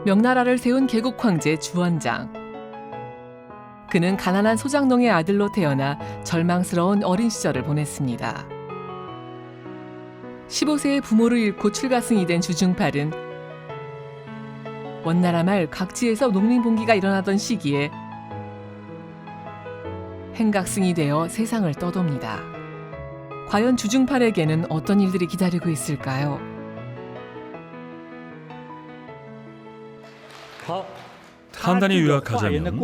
명나라를 세운 개국 황제 주원장. 그는 가난한 소장농의 아들로 태어나 절망스러운 어린 시절을 보냈습니다. 15세에 부모를 잃고 출가승이 된 주중팔은 원나라 말 각지에서 농민봉기가 일어나던 시기에 행각승이 되어 세상을 떠돕니다. 과연 주중팔에게는 어떤 일들이 기다리고 있을까요? 간단히 요약하자면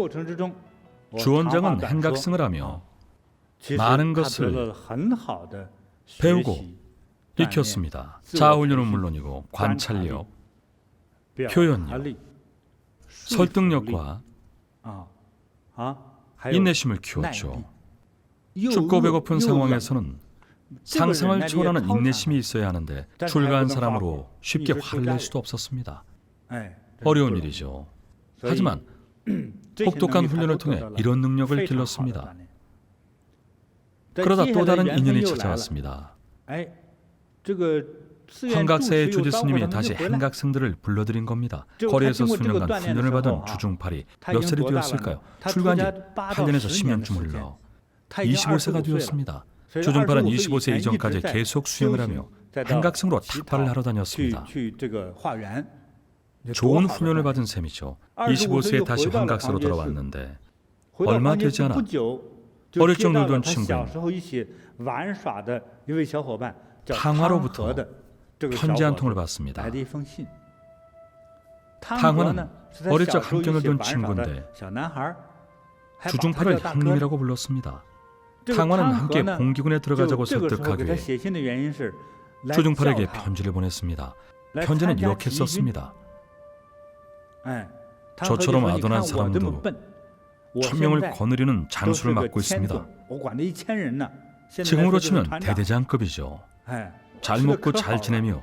주원장은 행각승을 하며 많은 것을 배우고 익혔습니다. 자아훈련은 물론이고 관찰력, 표현력, 설득력과 인내심을 키웠죠. 춥고 배고픈 상황에서는 상상을 초월하는 인내심이 있어야 하는데 출가한 사람으로 쉽게 화를 낼 수도 없었습니다. 어려운 일이죠. 하지만 혹독한 훈련을 통해 이런 능력을 길렀습니다. 그러다 또 다른 인연이 찾아왔습니다. 환각사의 주지 스님이 다시 행각승들을 불러들인 겁니다. 거리에서 수년간 훈련을 받은 주중팔이 몇 살이 되었을까요? 출가한 지 8년에서 10년쯤 흘러 25세가 되었습니다. 주중팔은 25세 이전까지 계속 수행을 하며 행각승으로 탁발을 하러 다녔습니다. 좋은 훈련을 받은 셈이죠. 25세에 다시 환각사로 돌아왔는데 얼마 되지 않아 어릴 적 놀던 친구 탕화로부터 편지 한 통을 받습니다. 탕화는 어릴 적 함께 놀던 친구인데 주중팔을 형님이라고 불렀습니다. 탕화는 함께 봉기군에 들어가자고 설득하기 위해 주중팔에게 편지를 보냈습니다. 편지는 이렇게 썼습니다. 저처럼 아둔한 사람도 1000명을 거느리는 장수를 맡고 있습니다. 지금으로 치면 대대장급이죠. 잘 먹고 잘 지내며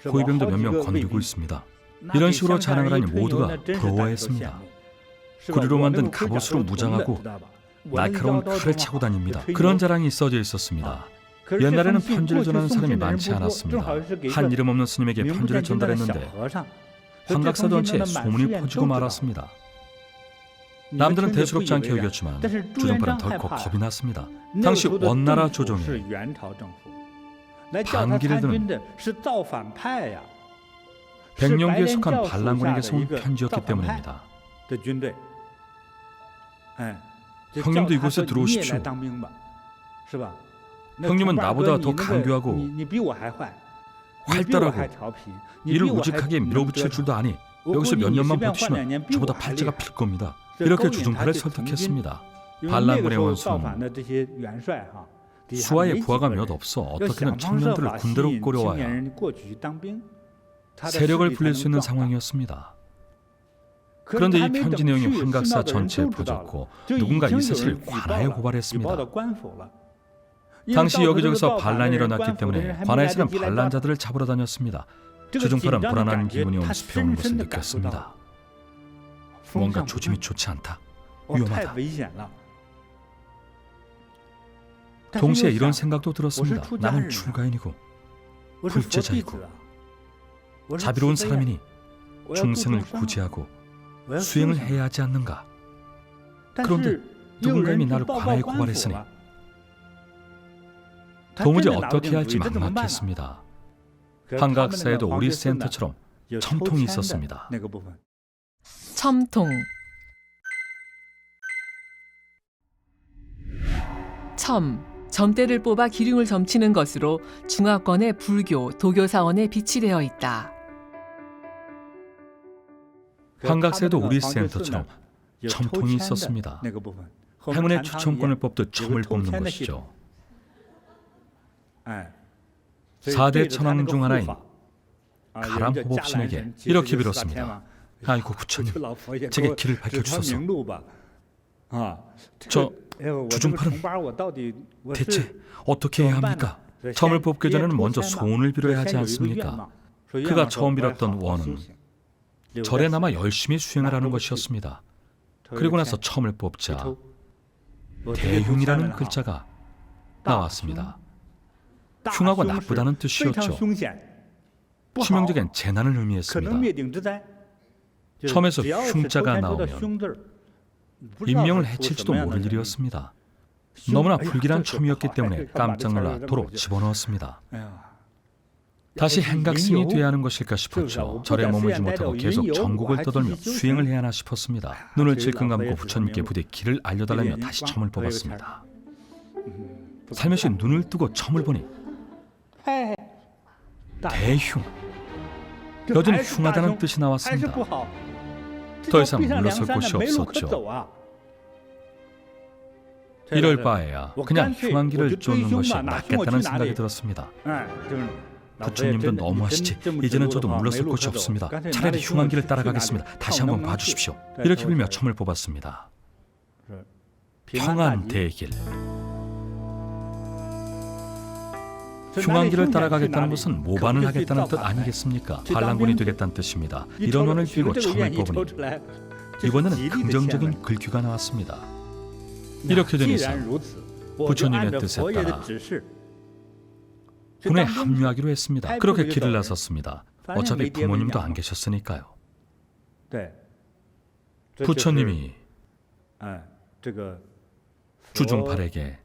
호위병도 몇 명 거느리고 있습니다. 이런 식으로 자랑을 하니 모두가 부러워했습니다. 구리로 만든 갑옷으로 무장하고 날카로운 칼을 차고 다닙니다. 그런 자랑이 써져 있었습니다. 옛날에는 편지를 전하는 사람이 많지 않았습니다. 한 이름 없는 스님에게 편지를 전달했는데 환각사 전체에 소문이 퍼지고 말았습니다. 남들은 대수롭지 않게 여겼지만 주중팔은 덜컥 겁이 났습니다. 당시 원나라 조정에 반기를 드는 백령기에 속한 반란군에게서 온 편지였기 때문입니다. 형님도 이곳에 들어오십시오. 형님은 나보다 더 간교하고 활달하고 이를 우직하게 밀어붙일 줄도 아니 여기서 몇 년만 버티시면 저보다 팔자가 필 겁니다. 이렇게 주중팔을 설득했습니다. 반란군의 원수는 수하에 부하가 몇 없어 어떻게든 청년들을 군대로 끌어와야 세력을 불릴 수 있는 상황이었습니다. 그런데 이 편지 내용이 환각사 전체에 퍼졌고 누군가 이 사실을 관아에 고발했습니다. 당시 여기저기서 반란이 일어났기 때문에 관아에서는 반란자들을 잡으러 다녔습니다. 주중팔은 불안한 기분이 엄습해 오는 것을 느꼈습니다. 뭔가 조짐이 좋지 않다. 위험하다. 동시에 이런 생각도 들었습니다. 나는 출가인이고 불제자이고 자비로운 사람이니 중생을 구제하고 수행을 해야 하지 않는가. 그런데 누군가 이미 나를 관아에 고발했으니 도무지 어떻게 해야 할지 막막했습니다. 환각사에도 우리 센터처럼 첨통이 있었습니다. 첨통. 점대를 뽑아 기륭을 점치는 것으로 중화권의 불교, 도교 사원에 빛이 되어 있다. 환각사에도 우리 센터처럼 첨통이 있었습니다. 행운의 추첨권을 뽑듯 첨을 뽑는 것이죠. 4대 천왕 중 하나인 가람호법신에게 이렇게 빌었습니다. 아이고 부처님, 제게 길을 밝혀주소서. 저 주중팔은 대체 어떻게 해야 합니까? 첨을 뽑기 전에는 먼저 소원을 빌어야 하지 않습니까? 그가 처음 빌었던 원은 절에 남아 열심히 수행을 하는 것이었습니다. 그리고 나서 첨을 뽑자 대흉이라는 글자가 나왔습니다. 흉하고 나쁘다는 뜻이었죠. 치명적인 재난을 의미했습니다. 처음에서 흉자가 나오면 인명을 해칠지도 모를 일이었습니다. 너무나 불길한 첨이었기 때문에 깜짝 놀라 도로 집어넣었습니다. 다시 행각승이 돼야 하는 것일까 싶었죠. 절에 머물지 못하고 계속 전국을 떠돌며 수행을 해야 하나 싶었습니다. 눈을 질끈 감고 부처님께 부디 길을 알려달라며 다시 첨을 뽑았습니다. 살며시 눈을 뜨고 첨을 보니 대흉, 여전히 흉하다는 뜻이 나왔습니다. 더 이상 물러설 곳이 없었죠. 이럴 바에야 그냥 흉한 길을 쫓는 것이 낫겠다는 생각이 들었습니다. 부처님도 너무하시지. 이제는 저도 물러설 곳이 없습니다. 차라리 흉한 길을 따라가겠습니다. 다시 한번 봐주십시오. 이렇게 빌며 첨을 뽑았습니다. 평안 대길. 흉한 길을 따라가겠다는 것은 모반을 하겠다는 뜻 아니겠습니까? 반란군이 되겠다는 뜻입니다. 이런 원을 빌고 첨을 뽑으니 이번에는 긍정적인 글귀가 나왔습니다. 이렇게 된 이상 부처님의 뜻에 따라 군에 합류하기로 했습니다. 그렇게 길을 나섰습니다. 어차피 부모님도 안 계셨으니까요. 부처님이 주중팔에게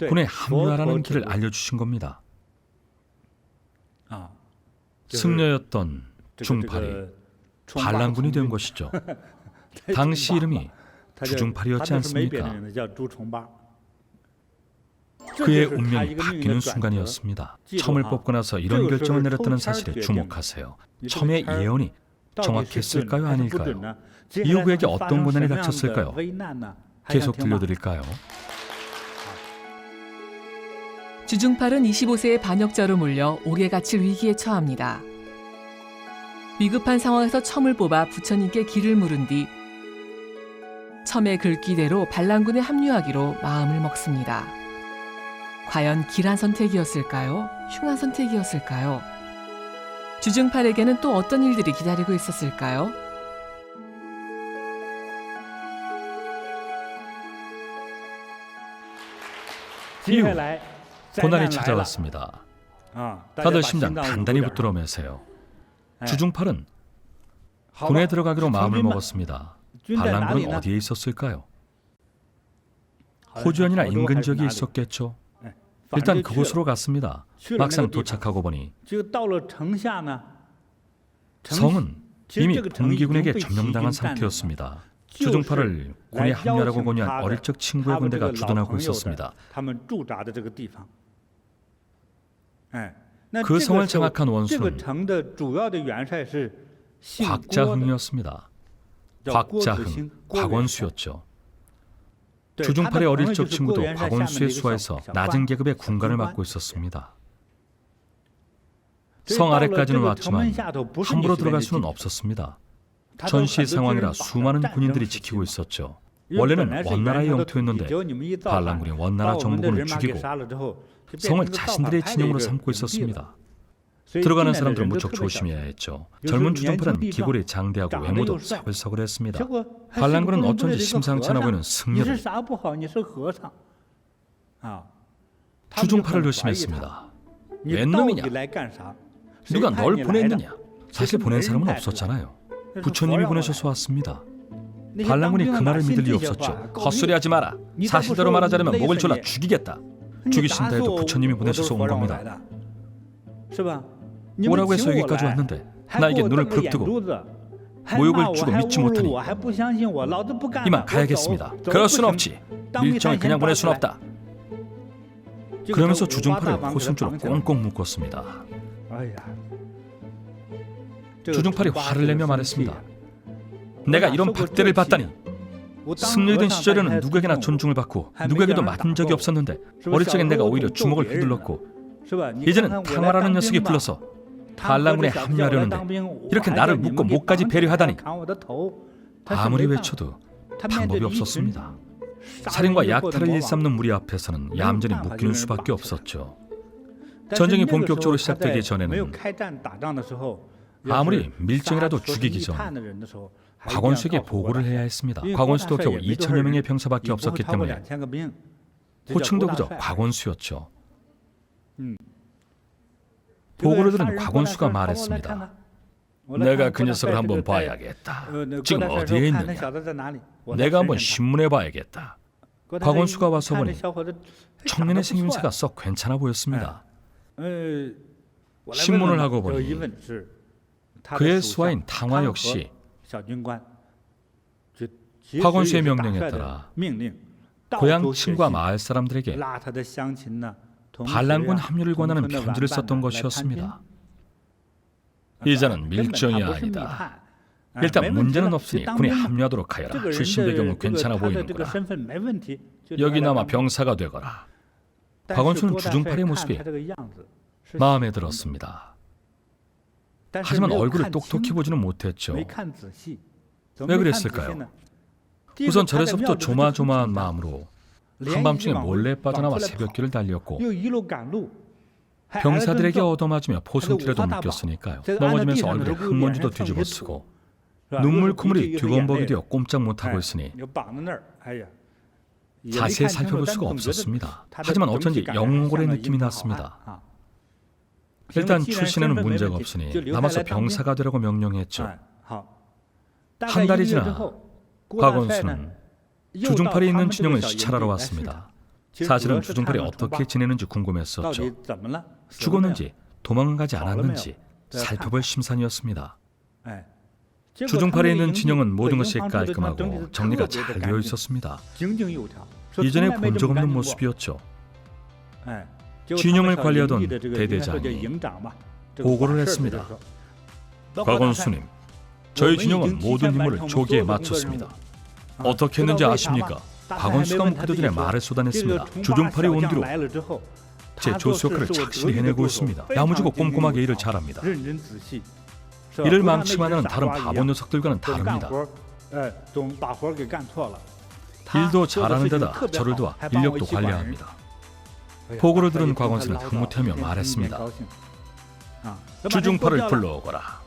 군에 합류하라는 길을 알려주신 겁니다. 승려였던 중팔이 반란군이 된 것이죠. 당시 이름이 주중팔이었지 않습니까? 그의 운명이 바뀌는 순간이었습니다. 첨을 뽑고 나서 이런 결정을 내렸다는 사실에 주목하세요. 첨의 예언이 정확했을까요? 아닐까요? 이후 그에게 어떤 고난이 닥쳤을까요? 계속 들려드릴까요? 주중팔은 25세의 반역자로 몰려 옥에 갇힐 위기에 처합니다. 위급한 상황에서 첨을 뽑아 부처님께 길을 물은 뒤 첨의 글귀대로 반란군에 합류하기로 마음을 먹습니다. 과연 길한 선택이었을까요? 흉한 선택이었을까요? 주중팔에게는 또 어떤 일들이 기다리고 있었을까요? 이후 고난이 찾아왔습니다. 다들 심장 단단히 붙들어 매세요. 주중팔은 군에 들어가기로 마음을 먹었습니다. 반란군은 어디에 있었을까요? 호주안이나 인근 지역에 있었겠죠. 일단 그곳으로 갔습니다. 막상 도착하고 보니 성은 이미 동기군에게 점령당한 상태였습니다. 주중팔을 군에 합류하라고 권유한 어릴 적 친구의 군대가 주둔하고 있었습니다. 그 성을 장악한 원수는 곽자흥이었습니다. 곽자흥, 곽원수였죠. 주중팔의 어릴 적 친구도 곽원수의 수하에서 낮은 계급의 군관을 맡고 있었습니다. 성 아래까지는 왔지만 함부로 들어갈 수는 없었습니다. 전시 상황이라 수많은 군인들이 지키고 있었죠. 원래는 원나라의 영토였는데 반란군이 원나라 정부군을 죽이고 성을 자신들의 진영으로 삼고 있었습니다. 들어가는 사람들은 무척 조심해야 했죠. 젊은 주중팔은 기골이 장대하고 외모도 서글서글했습니다. 반란군은 어쩐지 심상치 않아 보이는 승려를 주중팔을 의심했습니다. 웬 놈이냐? 누가 널 보냈느냐? 사실 보낸 사람은 없었잖아요. 부처님이 보내셔서 왔습니다. 반란군이 그 말을 믿을 리 없었죠. 헛소리하지 마라. 사실대로 말하자면 목을 졸라 죽이겠다. 죽이신다 해도 부처님이 보내셔서 온 겁니다. 오라고 해서 여기까지 왔는데 나에게 눈을 부릅뜨고 모욕을 주고 믿지 못하니 이만 가야겠습니다. 그럴 순 없지. 밀정을 그냥 보낼 순 없다. 그러면서 주중팔을 포승줄로 꽁꽁 묶었습니다. 주중팔이 화를 내며 말했습니다. 내가 이런 박대를 받다니. 승려된 시절에는 누구에게나 존중을 받고 누구에게도 맞은 적이 없었는데 어릴 적엔 내가 오히려 주먹을 휘둘렀고 이제는 탕화라는 녀석이 불러서 반란군에 합류하려는데 이렇게 나를 묶고 목까지 배려하다니. 아무리 외쳐도 방법이 없었습니다. 살인과 약탈을 일삼는 무리 앞에서는 얌전히 묶이는 수밖에 없었죠. 전쟁이 본격적으로 시작되기 전에는 아무리 밀정이라도 죽이기 전 곽원수에게 보고를 해야 했습니다. 곽원수도 겨우 2천여 명의 병사밖에 없었기 때문에 호칭도 그저 곽원수였죠. 보고를 들은 곽원수가 말했습니다. 내가 그 녀석을 한번 봐야겠다. 지금 어디에 있느냐? 내가 한번 신문해 봐야겠다. 곽원수가 와서 보니 청년의 생김새가 썩 괜찮아 보였습니다. 신문을 하고 보니 그의 수하인 탕화 역시 곽원수의 명령에 따라 고향 친구와 마을 사람들에게 반란군 합류를 권하는 편지를 썼던 것이었습니다. 이자는 밀정이 아니다. 일단 문제는 없으니 군에 합류하도록 하여라. 출신 배경은 괜찮아 보이는구나. 여기 남아 병사가 되거라. 곽원수는 주중팔이의 모습이 마음에 들었습니다. 하지만 얼굴을 똑똑히 보지는 못했죠. 왜 그랬을까요? 우선 절에서부터 조마조마한 마음으로 한밤중에 몰래 빠져나와 새벽길을 달렸고 병사들에게 얻어맞으며 포승길에도 묶였으니까요. 넘어지면서 얼굴에 흙먼지도 뒤집어쓰고 눈물 콧물이 뒤범벅이 되어 꼼짝 못하고 있으니 자세히 살펴볼 수가 없었습니다. 하지만 어쩐지 영골의 느낌이 났습니다. 일단 출신에는 문제가 없으니 남아서 병사가 되라고 명령했죠. 한 달이 지나 곽원수는 주중팔이 있는 진영을 시찰하러 왔습니다. 사실은 주중팔이 어떻게 지내는지 궁금했었죠. 죽었는지 도망가지 않았는지 살펴볼 심산이었습니다. 주중팔에 있는 진영은 모든 것이 깔끔하고 정리가 잘 되어 있었습니다. 이전에 본 적 없는 모습이었죠. 진영을 관리하던 대대장이 보고를 했습니다. 곽원수님, 저희 진영은 모든 임무를 조기에 마쳤습니다. 어떻게 했는지 아십니까? 곽원수가 묻기도 전에 말을 쏟아냈습니다. 주중팔이 온 뒤로 제 조수 역할을 착실히 해내고 있습니다. 야무지고 꼼꼼하게 일을 잘합니다. 이를 망치만 하는 다른 바보 녀석들과는 다릅니다. 일도 잘하는 데다 저를 도와 인력도 관리합니다. 보고를 들은 곽원수는 흐뭇해하며 말했습니다. 주중팔을 불러오거라.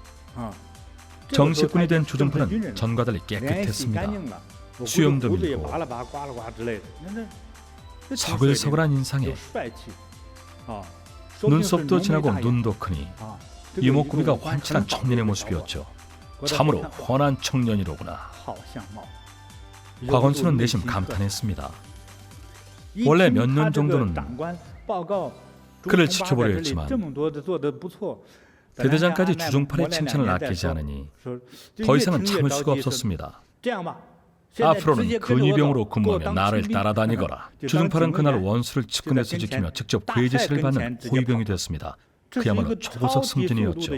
정식군이 된 주중팔은 전과 달리 깨끗했습니다. 수염도 밀고 서글서글한 인상에 눈썹도 진하고 눈도 크니 이목구비가 환칠한 청년의 모습이었죠. 참으로 훤한 청년이로구나. 곽원수는 내심 감탄했습니다. 원래 몇 년 정도는 그를 지켜보려 했지만 대대장까지 주중팔의 칭찬을 아끼지 않으니 더 이상은 참을 수가 없었습니다. 앞으로는 근위병으로 근무하며 나를 따라다니거라. 주중팔은 그날 원수를 측근에서 지키며 직접 그의 지시를 받는 호위병이 됐습니다. 그야말로 초고속 승진이었죠.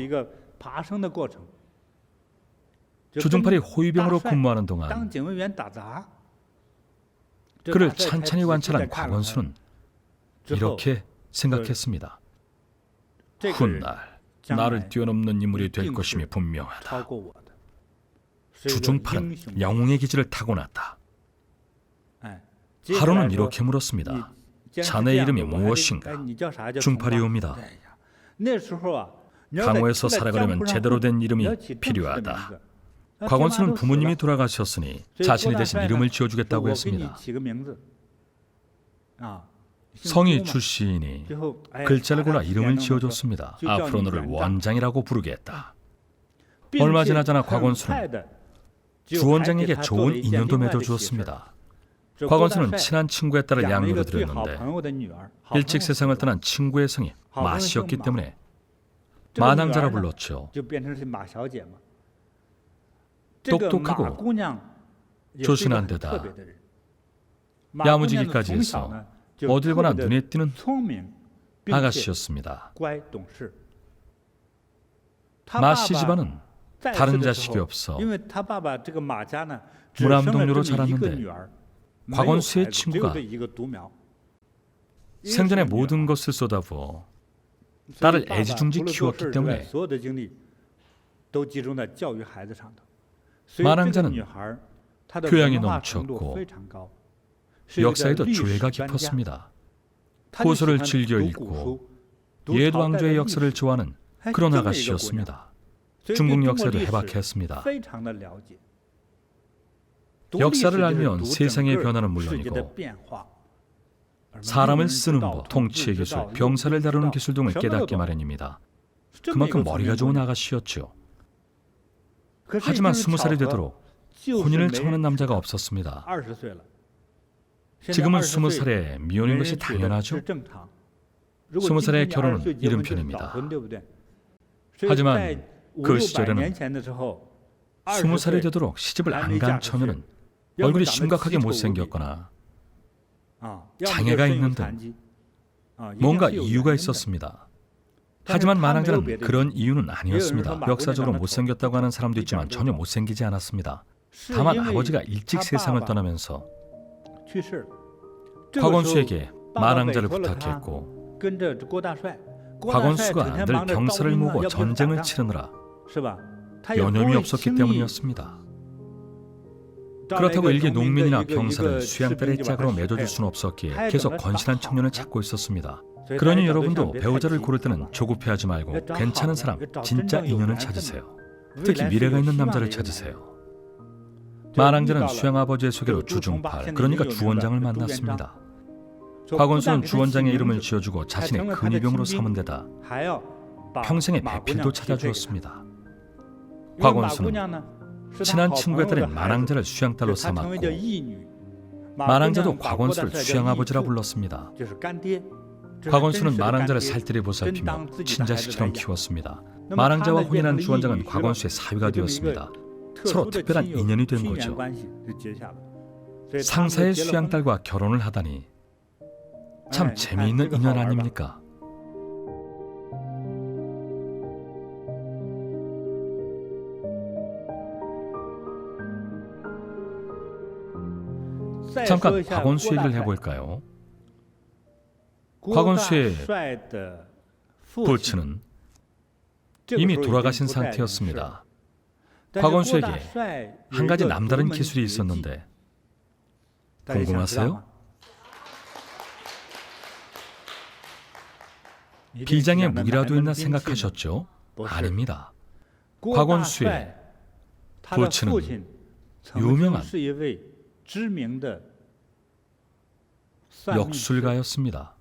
주중팔이 호위병으로 근무하는 동안 그를 찬찬히 관찰한 곽원수는 이렇게 생각했습니다. 훗날 나를 뛰어넘는 인물이 될 것임이 분명하다. 주중팔은 영웅의 기질을 타고났다. 하루는 이렇게 물었습니다. 자네 이름이 무엇인가? 중팔이옵니다. 강호에서 살아가려면 제대로 된 이름이 필요하다. 곽원수는 부모님이 돌아가셨으니 자신이 대신 이름을 지어주겠다고 했습니다. 성이 출시이니 글자를 골라 이름을 지어줬습니다. 앞으로 너를 원장이라고 부르겠다. 얼마 지나자나 곽원수는 주원장에게 좋은 인연도 맺어주었습니다. 곽원수는 친한 친구의 딸을 양육으로 들였는데 일찍 세상을 떠난 친구의 성이 마씨였기 때문에 마낭자라 불렀죠. 똑똑하고 조신한 데다 야무지기까지 해서 어딜 가나 눈에 띄는 아가씨였습니다. 마씨 집안은 다른 자식이 없어 무남동료로 자랐는데 곽원수의 친구가 생전에 모든 것을 쏟아부어 딸을 애지중지 키웠기 때문에 마낭자는 교양이 넘쳤고 역사에도 조예가 깊었습니다. 소설을 즐겨 읽고 예두왕조의 역사를 좋아하는 그런 아가씨였습니다. 중국 역사에도 해박했습니다. 역사를 알면 세상의 변화는 물론이고 사람을 쓰는 법, 통치의 기술, 병사를 다루는 기술 등을 깨닫게 마련입니다. 그만큼 머리가 좋은 아가씨였죠. 하지만 20살이 되도록 혼인을 청하는 남자가 없었습니다. 지금은 20살에 미혼인 것이 당연하죠. 20살의 결혼은 이른 편입니다. 하지만 그 시절에는 20살이 되도록 시집을 안 간 처녀는 얼굴이 심각하게 못생겼거나 장애가 있는 등 뭔가 이유가 있었습니다. 하지만 만왕자는 그런 이유는 아니었습니다. 역사적으로 못생겼다고 하는 사람도 있지만 전혀 못생기지 않았습니다. 다만 아버지가 일찍 세상을 떠나면서 곽원수에게 만왕자를 부탁했고 곽원수가 늘 병사를 모으고 전쟁을 치르느라 여념이 없었기 때문이었습니다. 그렇다고 일개 농민이나 병사를 수양딸의 짝으로 맺어줄 수는 없었기에 계속 건실한 청년을 찾고 있었습니다. 그러니 여러분도 배우자를 고를 때는 조급해하지 말고 괜찮은 사람, 진짜 인연을 찾으세요. 특히 미래가 있는 남자를 찾으세요. 만왕자는 수양 아버지의 소개로 주중팔, 그러니까 주원장을 만났습니다. 곽원수는 주원장의 이름을 지어주고 자신의 근위병으로 삼은 데다 평생의 배필도 찾아주었습니다. 곽원수는 친한 친구의 딸인 만왕자를 수양딸로 삼았고 만왕자도 곽원수를 수양아버지라 불렀습니다. 곽원수는 만왕자를 살뜰히 보살피며 친자식처럼 키웠습니다. 만왕자와 혼인한 주원장은 곽원수의 사위가 되었습니다. 서로 특별한 인연이 된 거죠. 상사의 수양딸과 결혼을 하다니 참 재미있는 인연 아닙니까? 잠깐 곽원수 얘기를 해볼까요? 곽원수의 부친은 이미 돌아가신 상태였습니다. 곽원수에게 한 가지 남다른 기술이 있었는데 궁금하세요? 비장의 무기라도 있나 생각하셨죠? 아닙니다. 곽원수의 부친은 유명한 역술가였습니다.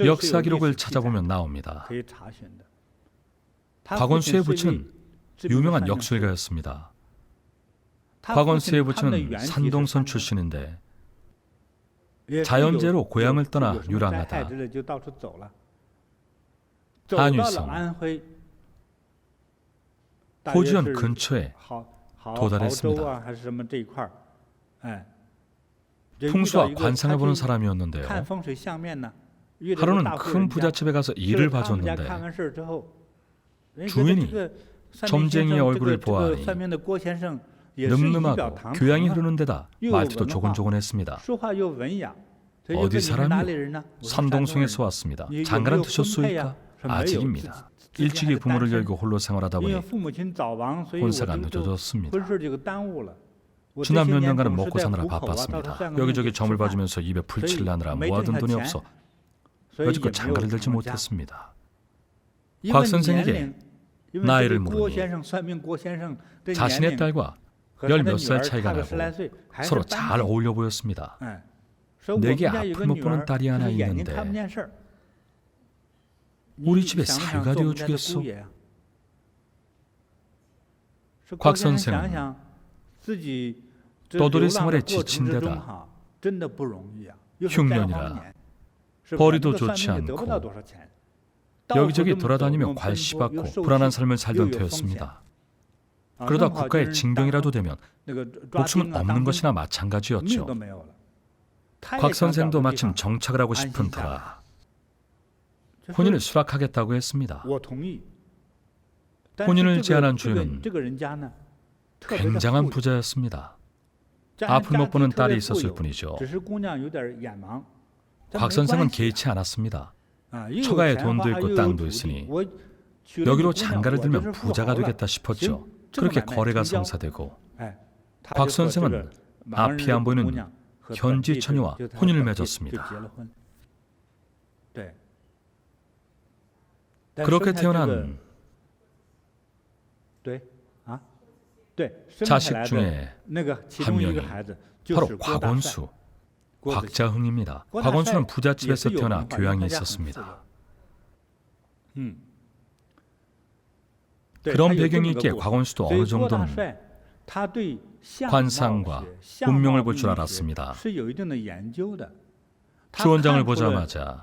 역사 기록을 찾아보면 나옵니다. 곽원수의 부친은 유명한 역술가였습니다. 곽원수의 부친은 산동선 출신인데 자연재해로 고향을 떠나 유랑하다 안위성, 호주현 근처에 도달했습니다. 풍수와 관상을 보는 사람이었는데요. 하루는 큰 부잣집에 가서 일을 봐줬는데 주인이 점쟁이의 얼굴을 보아하니 늠름하고 교양이 흐르는 데다 말투도 조곤조곤했습니다. 어디 사람이요? 산동성에서 왔습니다. 장가는 드셨소이까? 아직입니다. 일찍이 부모를 열고 홀로 생활하다 보니 혼사가 늦어졌습니다. 지난 몇 년간은 먹고 사느라 바빴습니다. 여기저기 점을 봐주면서 입에 풀칠을 하느라 모아둔 돈이 없어 여지껏 장가를 들지 못했습니다. 곽 선생에게 나이를 물으니 자신의 딸과 10몇 살 차이가 나고 서로 잘 어울려 보였습니다. 내게 앞을 못 보는 딸이 하나 있는데 우리 집에 사위가 되어주겠소? 곽 선생은 떠돌이 생활에 지친 데다 흉년이라 벌이도 좋지 않고 여기저기 돌아다니며 괄시받고 불안한 삶을 살던 터였습니다. 그러다 국가의 징병이라도 되면 목숨은 없는 것이나 마찬가지였죠. 곽 선생도 마침 정착을 하고 싶은 터라 혼인을 수락하겠다고 했습니다. 혼인을 제안한 주인은 굉장한 부자였습니다. 앞을 못 보는 딸이 있었을 뿐이죠. 곽 선생은 개의치 않았습니다. 처가에 돈도 있고 땅도 있으니 여기로 장가를 들면 부자가 되겠다 싶었죠. 그렇게 거래가 성사되고 곽 선생은 앞이 안 보이는 현지 처녀와 혼인을 맺었습니다. 그렇게 태어난 자식 중에 한 명이 바로 곽원수, 곽자흥입니다. 곽원수는 부잣집에서 태어나 교양이 있었습니다. 그런 배경이 있기에 곽원수도 어느 정도는 관상과 운명을 볼 줄 알았습니다. 주 원장을 보자마자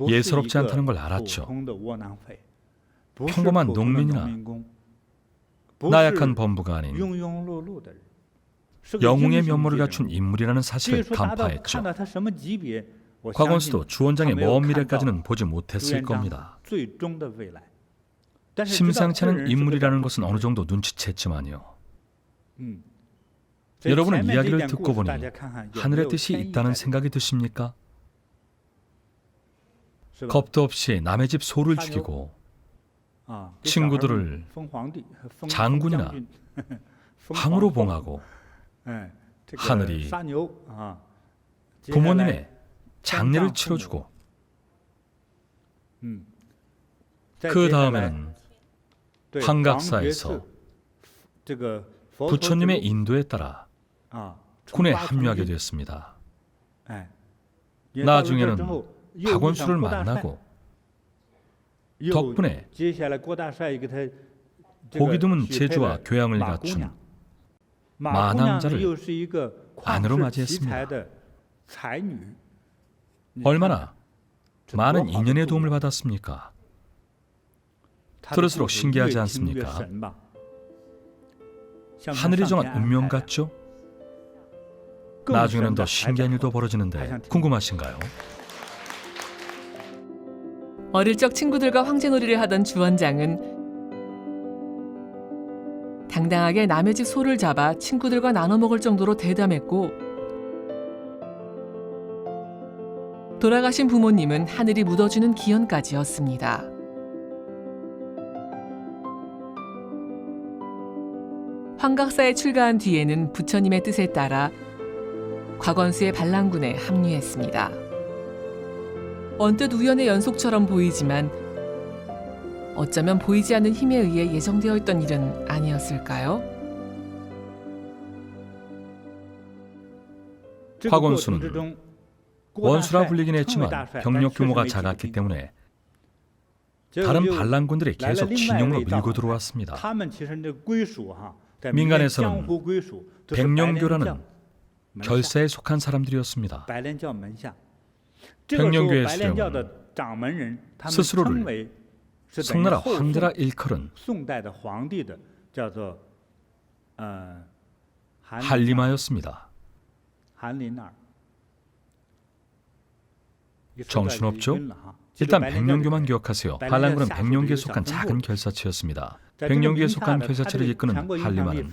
예사롭지 않다는 걸 알았죠. 평범한 농민이나 나약한 범부가 아닌 영웅의 면모를 갖춘 인물이라는 사실을 간파했죠. 곽원수도 주 원장의 먼 미래까지는 보지 못했을 겁니다. 심상치 않은 인물이라는 것은 어느 정도 눈치챘지만요. 여러분은 이야기를 듣고 보니 하늘의 뜻이 있다는 생각이 드십니까? 겁도 없이 남의 집 소를 죽이고 친구들을 장군이나 황으로 봉하고 하늘이 부모님의 장례를 치러주고 그 다음에는 환각사에서 부처님의 인도에 따라 군에 합류하게 됐습니다. 나중에는 곽원수를 만나고 덕분에 보기 드문 재주와 교양을 갖춘 만왕자를 아내로 맞이했습니다. 얼마나 많은 인연의 도움을 받았습니까? 들을수록 신기하지 않습니까? 하늘이 정한 운명 같죠? 나중에는 더 신기한 일도 벌어지는데 궁금하신가요? 어릴 적 친구들과 황제놀이를 하던 주원장은 당당하게 남의 집 소를 잡아 친구들과 나눠 먹을 정도로 대담했고, 돌아가신 부모님은 하늘이 묻어주는 기연까지였습니다. 환각사에 출가한 뒤에는 부처님의 뜻에 따라 곽원수의 반란군에 합류했습니다. 언뜻 우연의 연속처럼 보이지만 어쩌면 보이지 않는 힘에 의해 예정되어 있던 일은 아니었을까요? 곽원수는 원수라 불리긴 했지만 병력 규모가 작았기 때문에 다른 반란군들이 계속 진영으로 밀고 들어왔습니다. 민간에서는 백령교라는 결사에 속한 사람들이었습니다. 백령교의 수령은 스스로를 송나라 황제라 일컬은 한림하였습니다. 정신없죠? 일단 백령교만 기억하세요. 반란군은 백령교에 속한 작은 결사체였습니다. 백령교에 속한 결사체를 이끄는 한림하는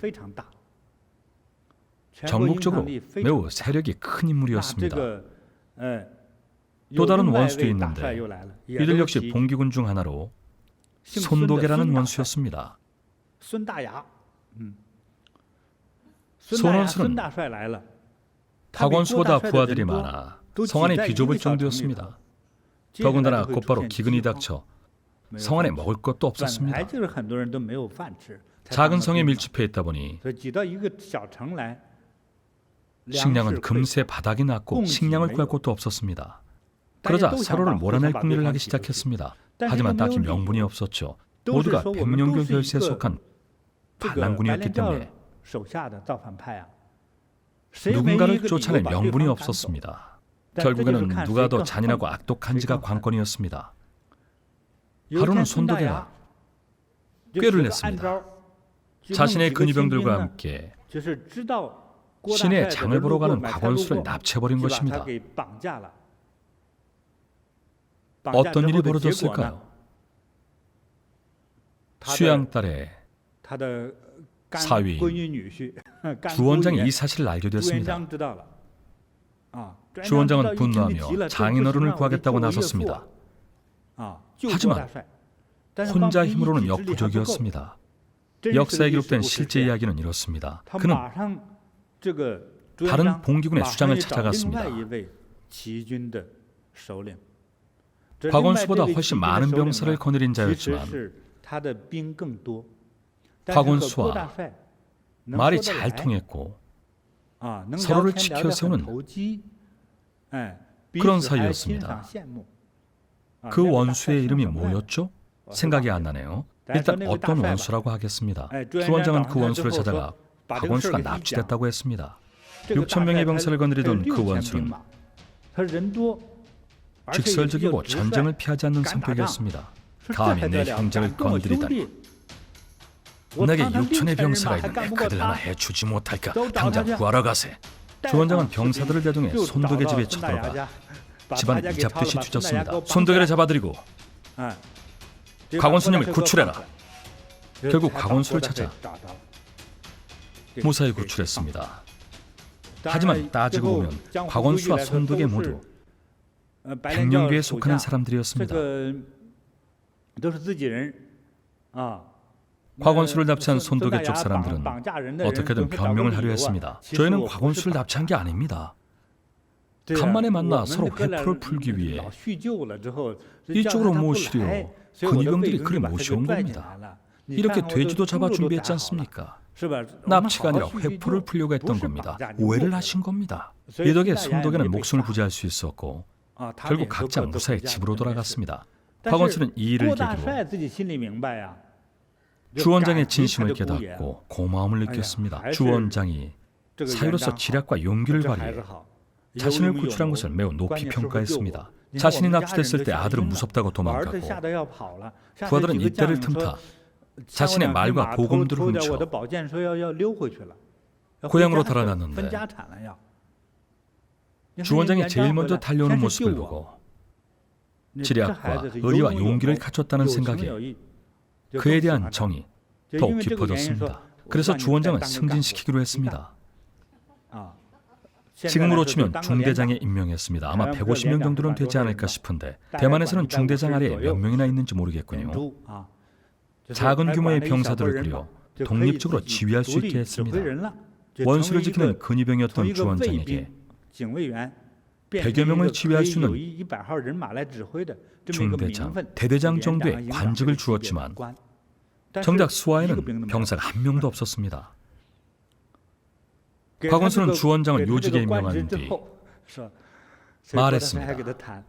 전국적으로 매우 세력이 큰 인물이었습니다. 또 다른 원수도 있는데 이들 역시 봉기군 중 하나로 손도계라는 원수였습니다. 손원수는 곽원수보다 부하들이 많아 성안에 비좁을 정도였습니다. 더군다나 곧바로 기근이 닥쳐 성안에 먹을 것도 없었습니다. 작은 성에 밀집해 있다 보니 식량은 금세 바닥이 났고 식량을 구할 곳도 없었습니다. 그러자 서로를 몰아낼 궁리를 하기 시작했습니다. 하지만 딱히 명분이 없었죠. 모두가 백령교 결세에 속한 반란군이었기 때문에 누군가를 쫓아낼 명분이 없었습니다. 결국에는 누가 더 잔인하고 악독한지가 관건이었습니다. 하루는 손도계가 꾀를 냈습니다. 자신의 근위병들과 함께 시내에 장을 보러 가는 곽원수를 납치해버린 것입니다. 어떤 일이 벌어졌을까요? 수양딸의 사위 주원장이 이 사실을 알게 됐습니다. 주원장은 분노하며 장인어른을 구하겠다고 나섰습니다. 하지만 혼자 힘으로는 역부족이었습니다. 역사에 기록된 실제 이야기는 이렇습니다. 그는 다른 봉기군의 수장을 찾아갔습니다. 곽원수보다 훨씬 많은 병사를 거느린 자였지만 곽원수와 말이 잘 통했고 서로를 지켜 세우는 그런 사이였습니다. 그 원수의 이름이 뭐였죠? 생각이 안 나네요. 일단 어떤 원수라고 하겠습니다. 주원장은 그 원수를 찾아가 곽원수가 납치됐다고 했습니다. 6천 명의 병사를 거느리던 그 원수는 직설적이고 전쟁을 피하지 않는 성격이었습니다. 감히 내 형제를 건드리다니. 내게 6천의 병사가 있는데 그들 하나 해주지 못할까? 당장 구하러 가세. 주원장은 병사들을 대동해 손덕의 집에 쳐들어가 집안 이잡듯이 뒤졌습니다. 손덕이를 잡아들이고 곽원수님을 구출해라. 결국 곽원수를 찾아 무사히 구출했습니다. 하지만 따지고 보면 곽원수와 손덕이 모두 백령교에 속하는 사람들이었습니다. 곽원수를 납치한 손덕의 쪽 사람들은 어떻게든 변명을 하려 했습니다. 저희는 곽원수를 납치한 게 아닙니다. 간만에 만나 서로 회포를 풀기 위해 이쪽으로 모시려 근위병들이 그리 모셔온 겁니다. 이렇게 돼지도 잡아 준비했지 않습니까? 납치가 아니라 회포를 풀려고 했던 겁니다. 오해를 하신 겁니다. 이 덕에 손덕에는 목숨을 부지할 수 있었고 결국 각자 무사히 집으로 돌아갔습니다. 곽원수는 이 일을 계기로 주원장의 진심을 깨닫고 고마움을 느꼈습니다. 주원장이 사유로서 지략과 용기를 발휘해 자신을 구출한 것을 매우 높이 평가했습니다. 자신이 납치됐을 때 아들은 무섭다고 도망갔고 그 아들은 이때를 틈타 자신의 말과 보금들을 훔쳐 고향으로 달아났는데 주원장이 제일 먼저 달려오는 모습을 보고 지략과 의리와 용기를 갖췄다는 생각에 그에 대한 정이 더욱 깊어졌습니다. 그래서 주원장은 승진시키기로 했습니다. 지금으로 치면 중대장에 임명했습니다. 아마 150명 정도는 되지 않을까 싶은데 대만에서는 중대장 아래에 몇 명이나 있는지 모르겠군요. 작은 규모의 병사들을 꾸려 독립적으로 지휘할 수 있게 했습니다. 원수를 지키는 근위병이었던 주원장에게 100여 명을 지휘할 수 있는 중대장, 대대장 정도의 관직을 주었지만 정작 수하에는 병사가 한 명도 없었습니다. 곽원수는 주원장을 요직에 임명한 뒤 말했습니다.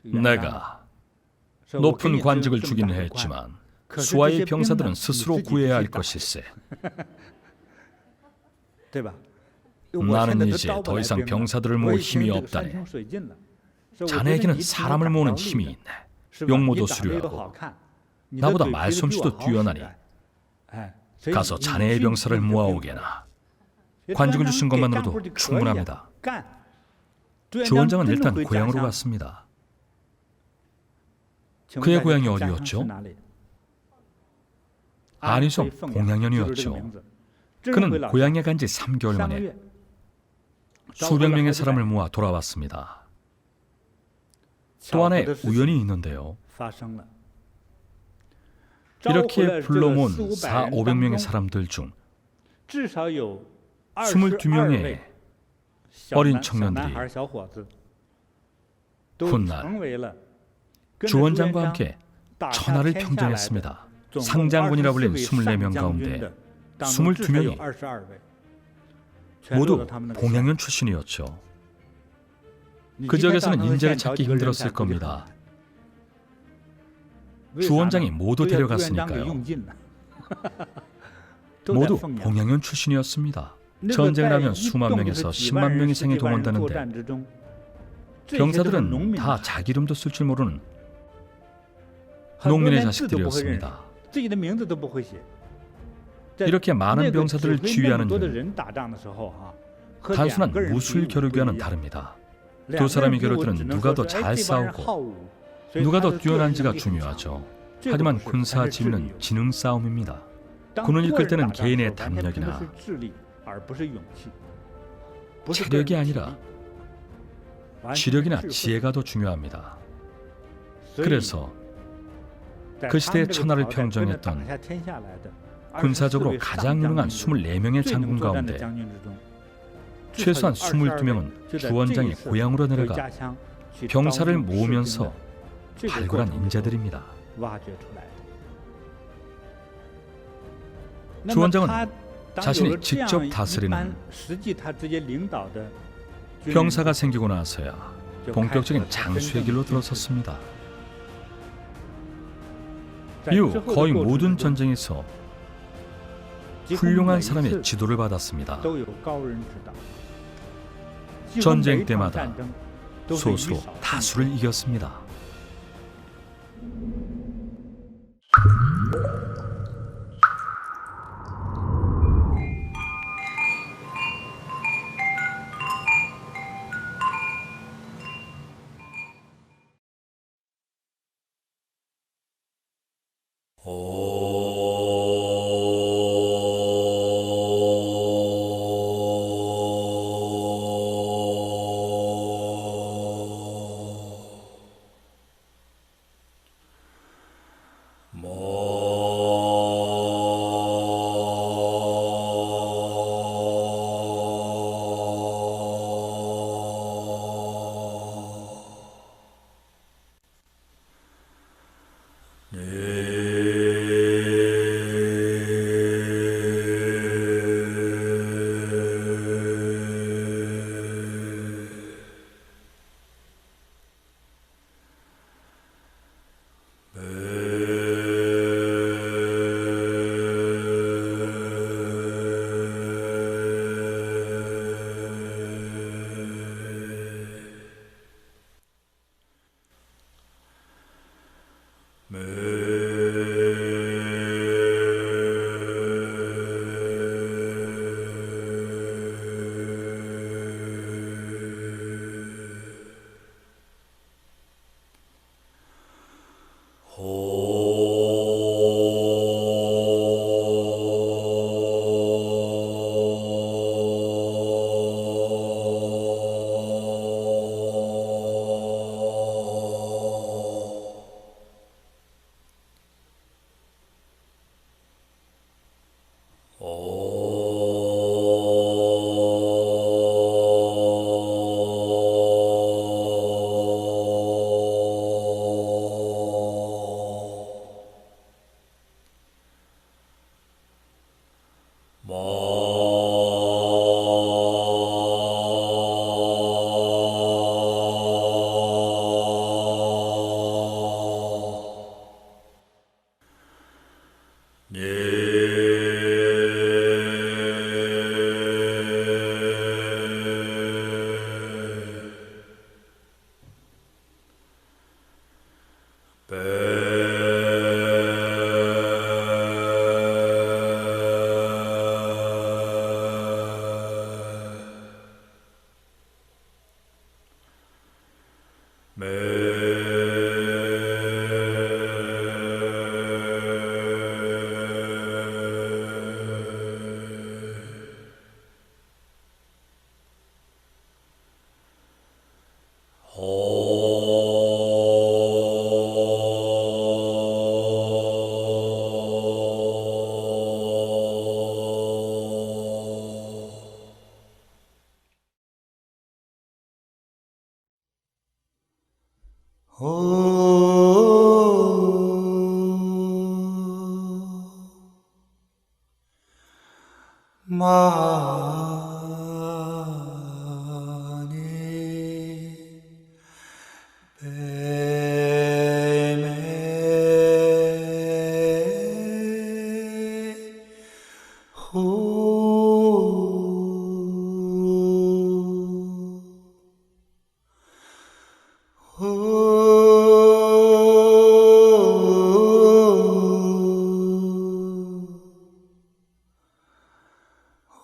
내가 높은 관직을 주긴 했지만 수하의 병사들은 스스로 구해야 할 것일세. 나는 이제 더 이상 병사들을 모을 힘이 없다네. 자네에게는 사람을 모으는 힘이 있네. 용모도 수려하고 나보다 말솜씨도 뛰어나니 가서 자네의 병사를 모아오게나. 관직을 주신 것만으로도 충분합니다. 주원장은 일단 고향으로 갔습니다. 그의 고향이 어디였죠? 안희성 봉양현이었죠. 그는 고향에 간 지 3개월 만에 수백 명의 사람을 모아 돌아왔습니다. 또 하나의 우연이 있는데요. 이렇게 불러모은 400~500명의 사람들 중 22명의 어린 청년들이 훗날 주원장과 함께 천하를 평정했습니다. 상장군이라 불린 24명 가운데 22명이 모두 봉양현 출신이었죠. 그 지역에서는 인재를 찾기 힘들었을 겁니다. 주원장이 모두 데려갔으니까요. 모두 봉양현 출신이었습니다. 전쟁을 하면 수만 명에서 10만 명이 생이 동원되는데 병사들은 다 자기 이름도 쓸 줄 모르는 농민의 자식들이었습니다. 이렇게 많은 병사들을 지휘하는 이유는 단순한 무술 겨루기와는 다릅니다. 두 사람이 겨룰 때는 누가 더 잘 싸우고 누가 더 뛰어난지가 중요하죠. 하지만 군사 지휘는 지능 싸움입니다. 군을 이끌 때는 개인의 담력이나 체력이 아니라 지력이나 지혜가 더 중요합니다. 그래서 그 시대의 천하를 평정했던 군사적으로 가장 유능한 24명의 장군 가운데 최소한 22명은 주원장의 고향으로 내려가 병사를 모으면서 발굴한 인재들입니다. 주원장은 자신이 직접 다스리는 병사가 생기고 나서야 본격적인 장수의 길로 들어섰습니다. 이후 거의 모든 전쟁에서 훌륭한 사람의 지도를 받았습니다. 전쟁 때마다 소수로 다수를 이겼습니다.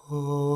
Oh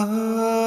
Ah